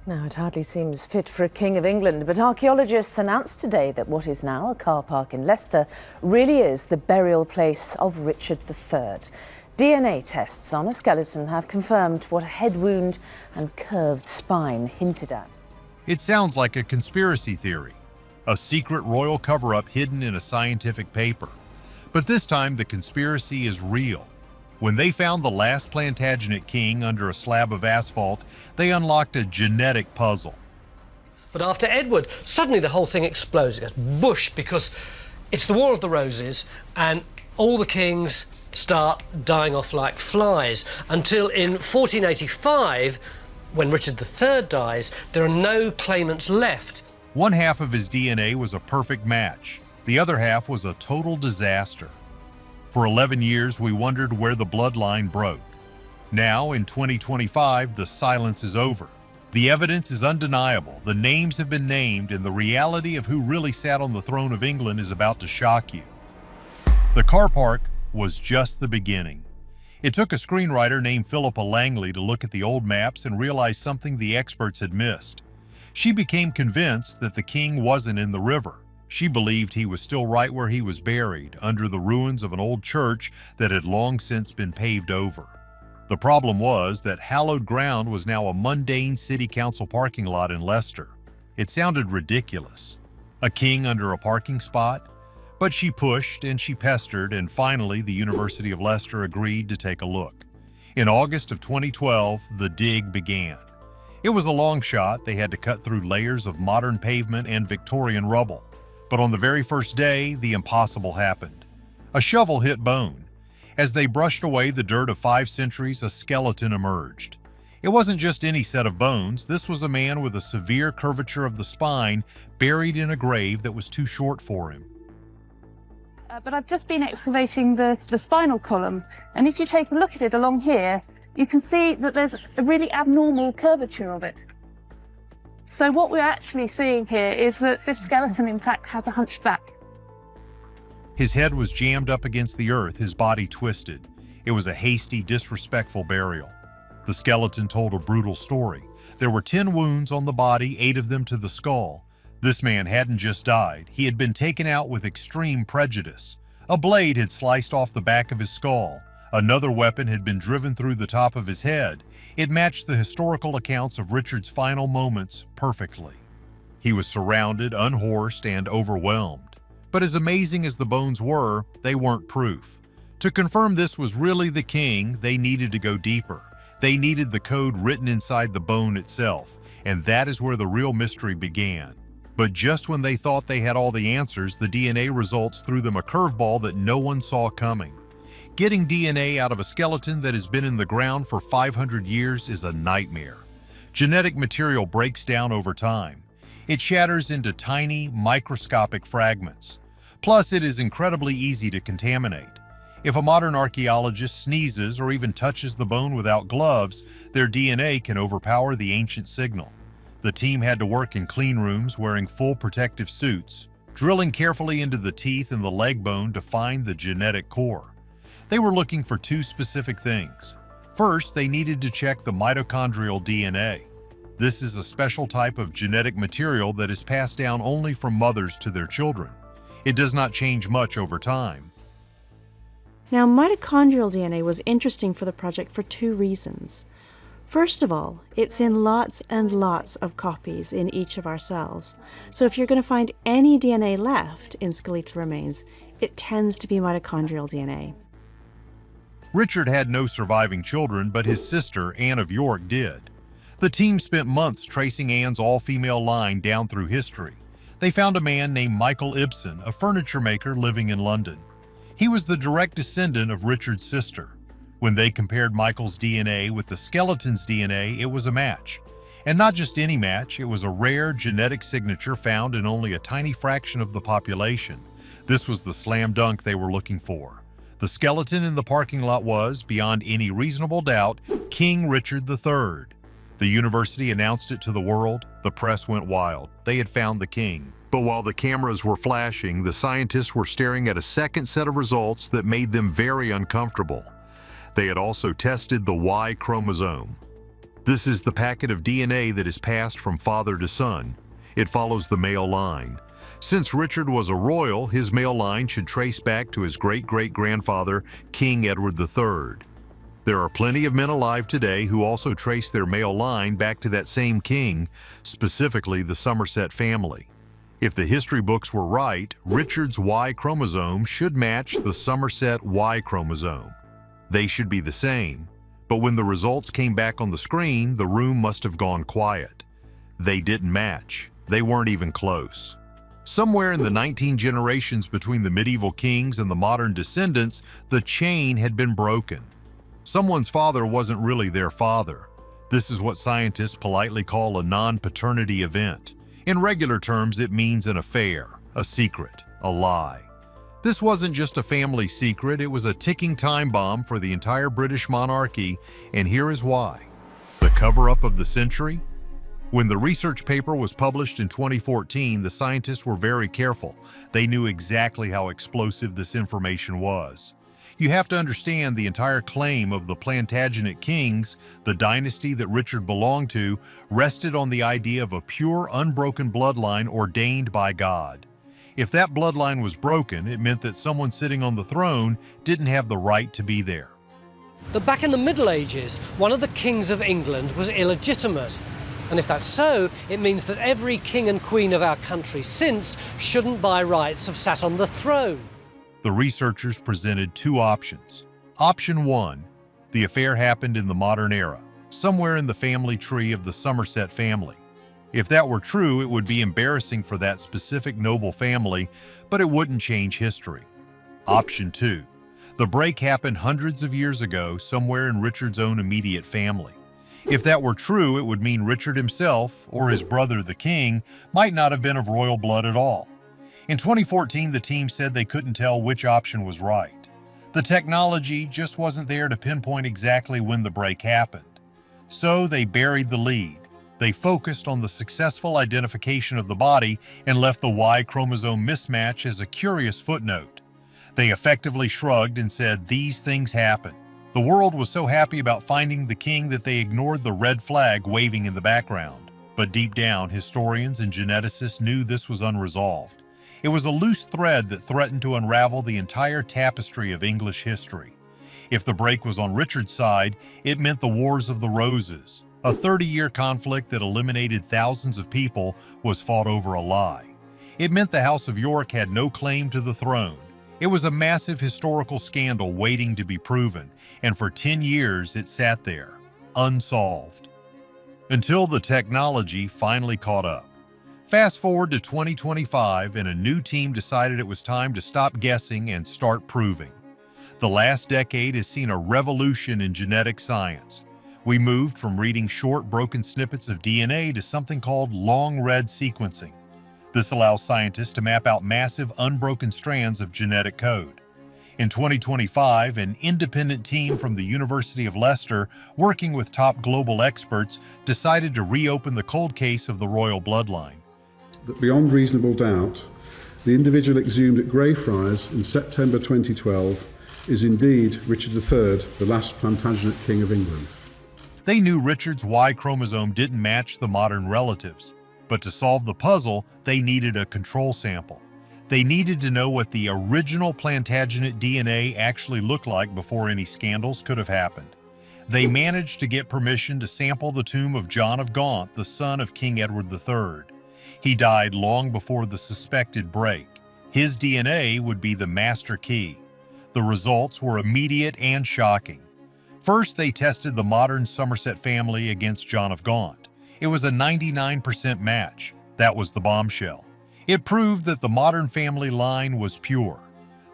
Now, it hardly seems fit for a King of England, but archaeologists announced today that what is now a car park in Leicester really is the burial place of Richard III. DNA tests on a skeleton have confirmed what a head wound and curved spine hinted at. It sounds like a conspiracy theory, a secret royal cover-up hidden in a scientific paper. But this time the conspiracy is real. When they found the last Plantagenet king under a slab of asphalt, they unlocked a genetic puzzle. But after Edward, suddenly the whole thing explodes. It goes bush, because it's the War of the Roses and all the kings start dying off like flies until in 1485, when Richard III dies, there are no claimants left. One half of his DNA was a perfect match. The other half was a total disaster. For 11 years, we wondered where the bloodline broke. Now, in 2025, the silence is over. The evidence is undeniable, the names have been named, and the reality of who really sat on the throne of England is about to shock you. The car park was just the beginning. It took a screenwriter named Philippa Langley to look at the old maps and realize something the experts had missed. She became convinced that the king wasn't in the river. She believed he was still right where he was buried, under the ruins of an old church that had long since been paved over. The problem was that hallowed ground was now a mundane city council parking lot in Leicester. It sounded ridiculous. A king under a parking spot? But she pushed and she pestered, and finally the University of Leicester agreed to take a look. In August of 2012, the dig began. It was a long shot. They had to cut through layers of modern pavement and Victorian rubble. But on the very first day, the impossible happened. A shovel hit bone. As they brushed away the dirt of 5 centuries, a skeleton emerged. It wasn't just any set of bones. This was a man with a severe curvature of the spine, buried in a grave that was too short for him. But I've just been excavating the spinal column, and if you take a look at it along here, you can see that there's a really abnormal curvature of it. So what we're actually seeing here is that this skeleton, in fact, has a hunched back. His head was jammed up against the earth, his body twisted. It was a hasty, disrespectful burial. The skeleton told a brutal story. There were 10 wounds on the body, 8 of them to the skull. This man hadn't just died. He had been taken out with extreme prejudice. A blade had sliced off the back of his skull. Another weapon had been driven through the top of his head. It matched the historical accounts of Richard's final moments perfectly. He was surrounded, unhorsed, and overwhelmed. But as amazing as the bones were, they weren't proof. To confirm this was really the king, they needed to go deeper. They needed the code written inside the bone itself, and that is where the real mystery began. But just when they thought they had all the answers, the DNA results threw them a curveball that no one saw coming. Getting DNA out of a skeleton that has been in the ground for 500 years is a nightmare. Genetic material breaks down over time. It shatters into tiny, microscopic fragments. Plus, it is incredibly easy to contaminate. If a modern archaeologist sneezes or even touches the bone without gloves, their DNA can overpower the ancient signal. The team had to work in clean rooms wearing full protective suits, drilling carefully into the teeth and the leg bone to find the genetic core. They were looking for 2 specific things. First, they needed to check the mitochondrial DNA. This is a special type of genetic material that is passed down only from mothers to their children. It does not change much over time. Now, mitochondrial DNA was interesting for the project for 2 reasons. First of all, it's in lots and lots of copies in each of our cells. So if you're going to find any DNA left in skeletal remains, it tends to be mitochondrial DNA. Richard had no surviving children, but his sister, Anne of York, did. The team spent months tracing Anne's all-female line down through history. They found a man named Michael Ibsen, a furniture maker living in London. He was the direct descendant of Richard's sister. When they compared Michael's DNA with the skeleton's DNA, it was a match. And not just any match, it was a rare genetic signature found in only a tiny fraction of the population. This was the slam dunk they were looking for. The skeleton in the parking lot was, beyond any reasonable doubt, King Richard III. The university announced it to the world. The press went wild. They had found the king. But while the cameras were flashing, the scientists were staring at a second set of results that made them very uncomfortable. They had also tested the Y chromosome. This is the packet of DNA that is passed from father to son. It follows the male line. Since Richard was a royal, his male line should trace back to his great-great-grandfather, King Edward III. There are plenty of men alive today who also trace their male line back to that same king, specifically the Somerset family. If the history books were right, Richard's Y chromosome should match the Somerset Y chromosome. They should be the same, but when the results came back on the screen, the room must have gone quiet. They didn't match. They weren't even close. Somewhere in the 19 generations between the medieval kings and the modern descendants, the chain had been broken. Someone's father wasn't really their father. This is what scientists politely call a non-paternity event. In regular terms, it means an affair, a secret, a lie. This wasn't just a family secret, it was a ticking time bomb for the entire British monarchy, and here is why. The cover-up of the century? When the research paper was published in 2014, the scientists were very careful. They knew exactly how explosive this information was. You have to understand the entire claim of the Plantagenet kings, the dynasty that Richard belonged to, rested on the idea of a pure, unbroken bloodline ordained by God. If that bloodline was broken, it meant that someone sitting on the throne didn't have the right to be there. That back in the Middle Ages, one of the kings of England was illegitimate. And if that's so, it means that every king and queen of our country since shouldn't by rights have sat on the throne. The researchers presented two options. Option 1, the affair happened in the modern era, somewhere in the family tree of the Somerset family. If that were true, it would be embarrassing for that specific noble family, but it wouldn't change history. Option 2, the break happened hundreds of years ago, somewhere in Richard's own immediate family. If that were true, it would mean Richard himself, or his brother the king, might not have been of royal blood at all. In 2014, the team said they couldn't tell which option was right. The technology just wasn't there to pinpoint exactly when the break happened. So they buried the lead. They focused on the successful identification of the body and left the Y chromosome mismatch as a curious footnote. They effectively shrugged and said, "These things happen." The world was so happy about finding the king that they ignored the red flag waving in the background. But deep down, historians and geneticists knew this was unresolved. It was a loose thread that threatened to unravel the entire tapestry of English history. If the break was on Richard's side, it meant the Wars of the Roses. A 30-year conflict that eliminated thousands of people was fought over a lie. It meant the House of York had no claim to the throne. It was a massive historical scandal waiting to be proven, and for 10 years it sat there, unsolved. Until the technology finally caught up. Fast forward to 2025, and a new team decided it was time to stop guessing and start proving. The last decade has seen a revolution in genetic science. We moved from reading short, broken snippets of DNA to something called long-read sequencing. This allows scientists to map out massive, unbroken strands of genetic code. In 2025, an independent team from the University of Leicester, working with top global experts, decided to reopen the cold case of the royal bloodline. That beyond reasonable doubt, the individual exhumed at Greyfriars in September 2012 is indeed Richard III, the last Plantagenet King of England. They knew Richard's Y chromosome didn't match the modern relatives, but to solve the puzzle, they needed a control sample. They needed to know what the original Plantagenet DNA actually looked like before any scandals could have happened. They managed to get permission to sample the tomb of John of Gaunt, the son of King Edward III. He died long before the suspected break. His DNA would be the master key. The results were immediate and shocking. First, they tested the modern Somerset family against John of Gaunt. It was a 99% match. That was the bombshell. It proved that the modern family line was pure.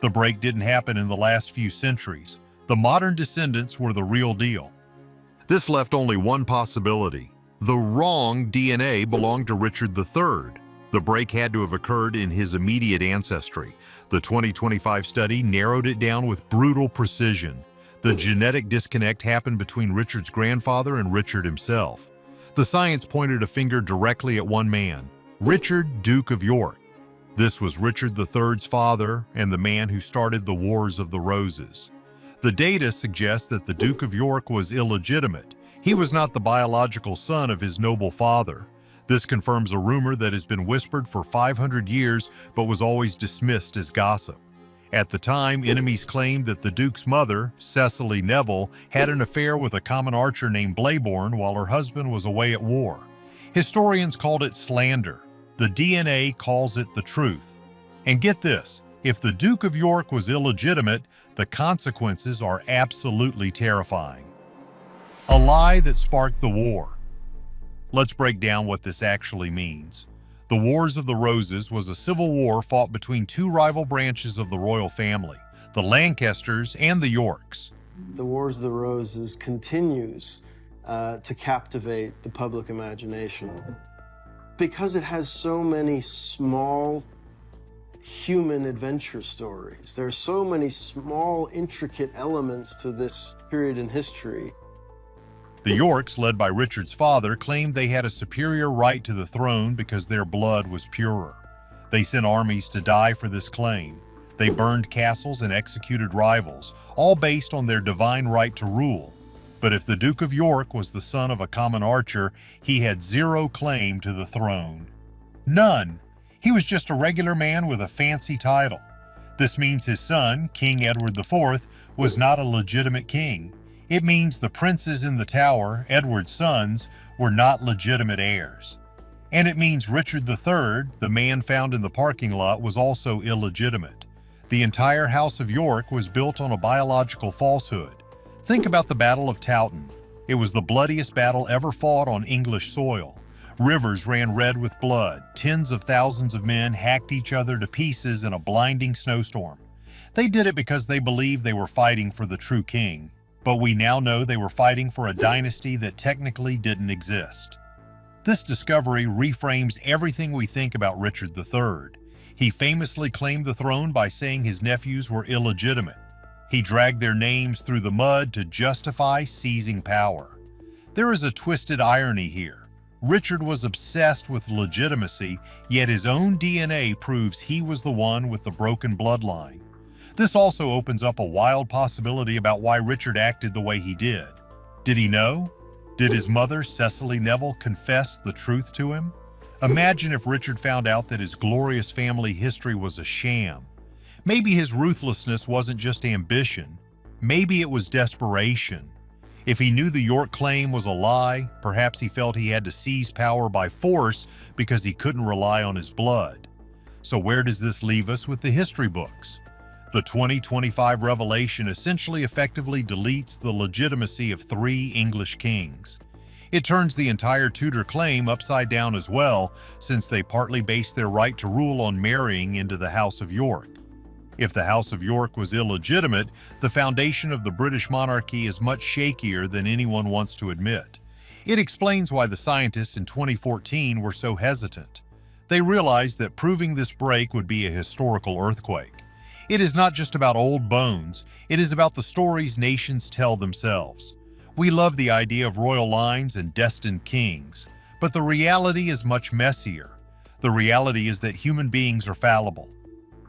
The break didn't happen in the last few centuries. The modern descendants were the real deal. This left only one possibility. The wrong DNA belonged to Richard III. The break had to have occurred in his immediate ancestry. The 2025 study narrowed it down with brutal precision. The genetic disconnect happened between Richard's grandfather and Richard himself. The science pointed a finger directly at one man, Richard, Duke of York. This was Richard III's father and the man who started the Wars of the Roses. The data suggests that the Duke of York was illegitimate. He was not the biological son of his noble father. This confirms a rumor that has been whispered for 500 years but was always dismissed as gossip. At the time, enemies claimed that the Duke's mother, Cecily Neville, had an affair with a common archer named Blaeborn while her husband was away at war. Historians called it slander. The DNA calls it the truth. And get this, if the Duke of York was illegitimate, the consequences are absolutely terrifying. A lie that sparked the war. Let's break down what this actually means. The Wars of the Roses was a civil war fought between two rival branches of the royal family, the Lancasters and the Yorks. The Wars of the Roses continues to captivate the public imagination because it has so many small human adventure stories. There are so many small, intricate elements to this period in history. The Yorks, led by Richard's father, claimed they had a superior right to the throne because their blood was purer. They sent armies to die for this claim. They burned castles and executed rivals, all based on their divine right to rule. But if the Duke of York was the son of a common archer, he had zero claim to the throne. None. He was just a regular man with a fancy title. This means his son, King Edward IV, was not a legitimate king. It means the princes in the Tower, Edward's sons, were not legitimate heirs. And it means Richard III, the man found in the parking lot, was also illegitimate. The entire House of York was built on a biological falsehood. Think about the Battle of Towton. It was the bloodiest battle ever fought on English soil. Rivers ran red with blood. Tens of thousands of men hacked each other to pieces in a blinding snowstorm. They did it because they believed they were fighting for the true king. But we now know they were fighting for a dynasty that technically didn't exist. This discovery reframes everything we think about Richard III. He famously claimed the throne by saying his nephews were illegitimate. He dragged their names through the mud to justify seizing power. There is a twisted irony here. Richard was obsessed with legitimacy, yet his own DNA proves he was the one with the broken bloodline. This also opens up a wild possibility about why Richard acted the way he did. Did he know? Did his mother, Cecily Neville, confess the truth to him? Imagine if Richard found out that his glorious family history was a sham. Maybe his ruthlessness wasn't just ambition. Maybe it was desperation. If he knew the York claim was a lie, perhaps he felt he had to seize power by force because he couldn't rely on his blood. So where does this leave us with the history books? The 2025 revelation essentially effectively deletes the legitimacy of 3 English kings. It turns the entire Tudor claim upside down as well, since they partly based their right to rule on marrying into the House of York. If the House of York was illegitimate, the foundation of the British monarchy is much shakier than anyone wants to admit. It explains why the scientists in 2014 were so hesitant. They realized that proving this break would be a historical earthquake. It is not just about old bones, it is about the stories nations tell themselves. We love the idea of royal lines and destined kings, but the reality is much messier. The reality is that human beings are fallible.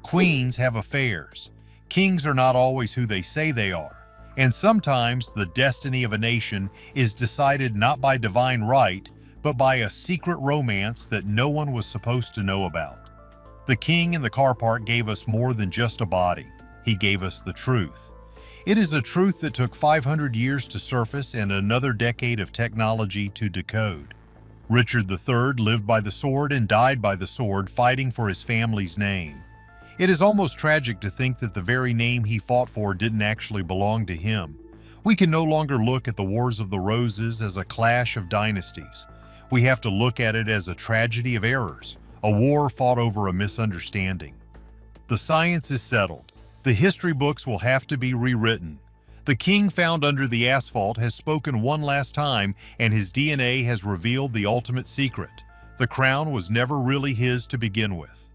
Queens have affairs. Kings are not always who they say they are. And sometimes the destiny of a nation is decided not by divine right, but by a secret romance that no one was supposed to know about. The king in the car park gave us more than just a body. He gave us the truth. It is a truth that took 500 years to surface and another decade of technology to decode. Richard III lived by the sword and died by the sword, fighting for his family's name. It is almost tragic to think that the very name he fought for didn't actually belong to him. We can no longer look at the Wars of the Roses as a clash of dynasties. We have to look at it as a tragedy of errors, a war fought over a misunderstanding. The science is settled. The history books will have to be rewritten. The king found under the asphalt has spoken one last time, and his DNA has revealed the ultimate secret. The crown was never really his to begin with.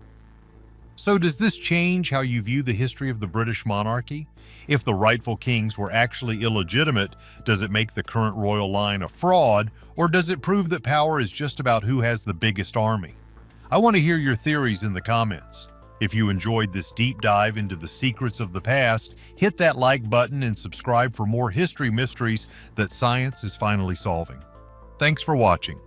So does this change how you view the history of the British monarchy? If the rightful kings were actually illegitimate, does it make the current royal line a fraud, or does it prove that power is just about who has the biggest army? I want to hear your theories in the comments. If you enjoyed this deep dive into the secrets of the past, hit that like button and subscribe for more history mysteries that science is finally solving. Thanks for watching.